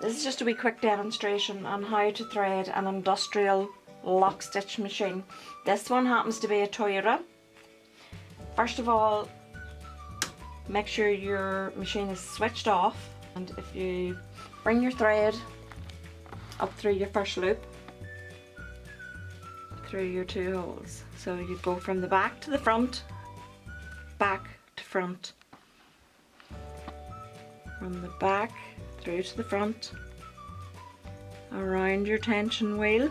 This is just a wee quick demonstration on how to thread an industrial lock stitch machine. This one happens to be a Toyota. First of all, make sure your machine is switched off, and if you bring your thread up through your first loop, through your 2 holes. So you go from the back to the front, back to front, from the back through to the front, around your tension wheel,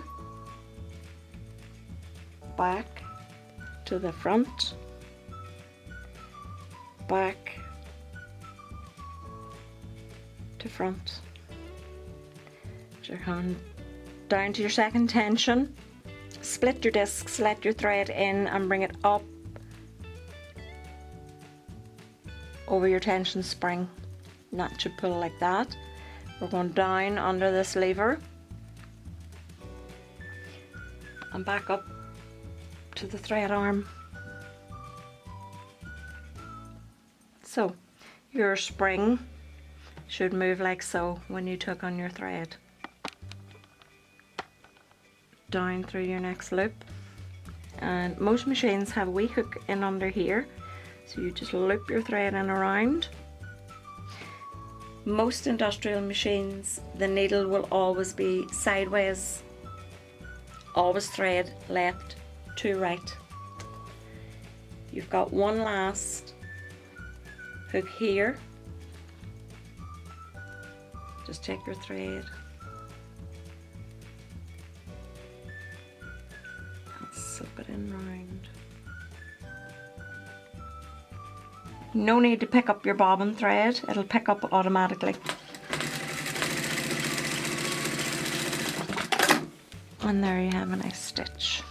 back to the front, back to front. So you're coming down to your second tension, split your discs, let your thread in and bring it up over your tension spring. And that should pull like that. We're going down under this lever and back up to the thread arm. So your spring should move like so when you tuck on your thread. Down through your next loop, and most machines have a wee hook in under here, so you just loop your thread in around. Most industrial machines, the needle will always be sideways, always thread left to right. You've got one last hook here. Just take your thread and slip it in round. No need to pick up your bobbin thread, it'll pick up automatically. And there you have a nice stitch.